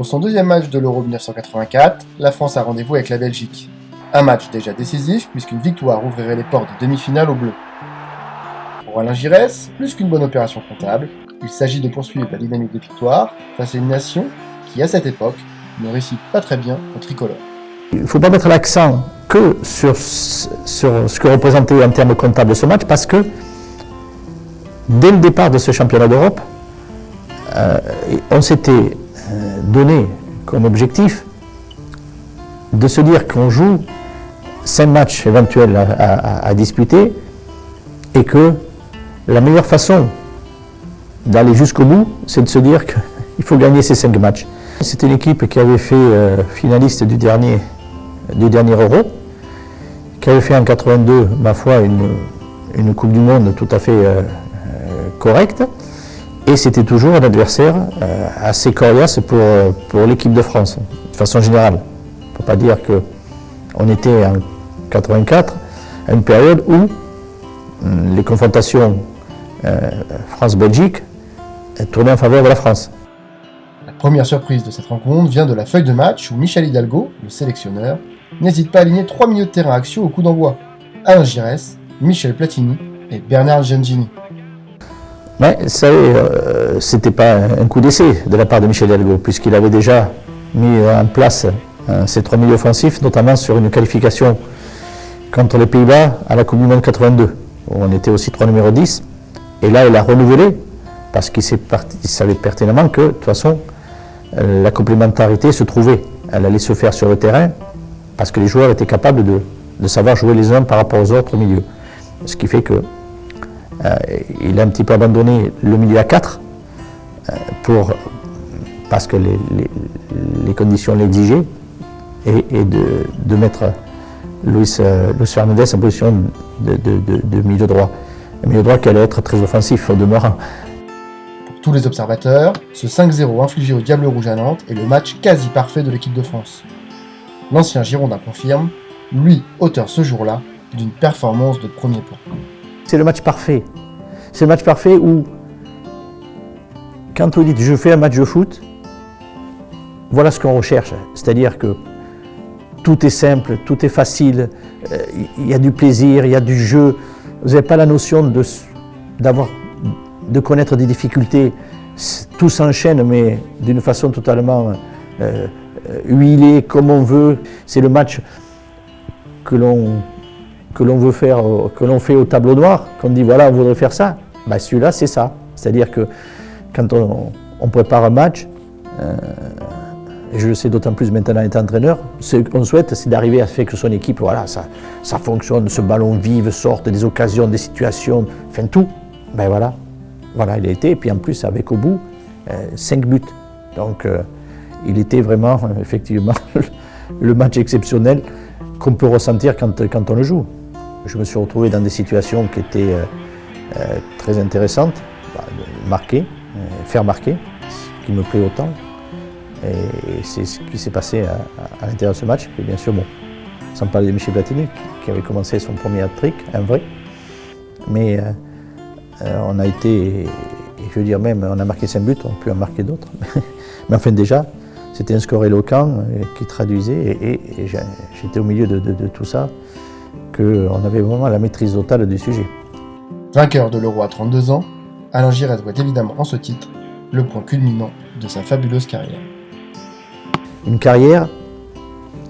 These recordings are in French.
Pour son deuxième match de l'Euro 1984, la France a rendez-vous avec la Belgique. Un match déjà décisif puisqu'une victoire ouvrirait les portes des demi-finales aux Bleus. Pour Alain Giresse, plus qu'une bonne opération comptable, il s'agit de poursuivre la dynamique de victoire face à une nation qui, à cette époque, ne réussit pas très bien au tricolore. Il ne faut pas mettre l'accent que sur ce que représentait en termes comptables ce match, parce que dès le départ de ce championnat d'Europe, on s'était donné comme objectif de se dire qu'on joue 5 matchs éventuels à disputer et que la meilleure façon d'aller jusqu'au bout, c'est de se dire qu'il faut gagner ces 5 matchs. C'était une équipe qui avait fait finaliste du dernier Euro, qui avait fait en 82, ma foi, une Coupe du Monde tout à fait correcte, et c'était toujours un adversaire assez coriace pour l'équipe de France, de façon générale. Il ne faut pas dire qu'on était en 84, à une période où les confrontations France-Belgique tournaient en faveur de la France. La première surprise de cette rencontre vient de la feuille de match où Michel Hidalgo, le sélectionneur, n'hésite pas à aligner 3 milieux de terrain axiaux au coup d'envoi: Alain Giresse, Michel Platini et Bernard Gengini. Mais c'était pas un coup d'essai de la part de Michel Hidalgo, puisqu'il avait déjà mis en place ces 3 milieux offensifs, notamment sur une qualification contre les Pays-Bas à la Coupe du Monde 82, où on était aussi 3 numéro 10. Et là, il a renouvelé, parce qu'il savait pertinemment que, de toute façon, la complémentarité se trouvait. Elle allait se faire sur le terrain, parce que les joueurs étaient capables de savoir jouer les uns par rapport aux autres au milieu. Ce qui fait que il a un petit peu abandonné le milieu à 4 parce que les conditions l'exigeaient, et de mettre Luis Fernandez en position de milieu droit. Un milieu droit qui allait être très offensif au demeurant. Pour tous les observateurs, ce 5-0 infligé au Diable Rouge à Nantes est le match quasi parfait de l'équipe de France. L'ancien Girondin confirme, lui, auteur ce jour-là d'une performance de premier plan. C'est le match parfait. C'est le match parfait où, quand on dit je fais un match de foot, voilà ce qu'on recherche. C'est-à-dire que tout est simple, tout est facile, il y a du plaisir, il y a du jeu. Vous n'avez pas la notion de connaître des difficultés. Tout s'enchaîne, mais d'une façon totalement huilée, comme on veut. C'est le match que l'on veut faire, que l'on fait au tableau noir, qu'on dit voilà, on voudrait faire ça. Ben, celui-là, c'est ça. C'est-à-dire que quand on prépare un match, et je le sais d'autant plus maintenant étant entraîneur, ce qu'on souhaite, c'est d'arriver à faire que son équipe, voilà, ça fonctionne, ce ballon vive, sorte des occasions, des situations, enfin tout. Ben voilà, il a été, et puis en plus avec au bout 5 buts. Donc il était vraiment, effectivement, le match exceptionnel qu'on peut ressentir quand on le joue. Je me suis retrouvé dans des situations qui étaient très intéressantes, marquer, faire marquer, ce qui me plaît autant. Et c'est ce qui s'est passé à l'intérieur de ce match. Et bien sûr, bon, sans parler de Michel Platini, qui avait commencé son premier hat-trick, un vrai. Mais on a été, je veux dire même, on a marqué 5 buts, on peut en marquer d'autres. Mais enfin déjà, c'était un score éloquent qui traduisait, et j'étais au milieu de tout ça, qu'on avait vraiment la maîtrise totale du sujet. Vainqueur de l'Euro à 32 ans, Alain Giresse voit évidemment en ce titre le point culminant de sa fabuleuse carrière. Une carrière,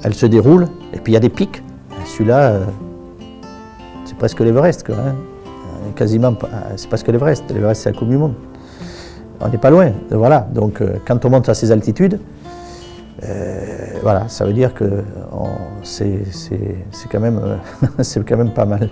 elle se déroule, et puis il y a des pics. Celui-là, c'est presque l'Everest, quoi. Hein. Quasiment, c'est presque l'Everest. L'Everest, c'est la Coupe du Monde. On n'est pas loin. Voilà. Donc, quand on monte à ces altitudes, voilà, ça veut dire que c'est quand même pas mal.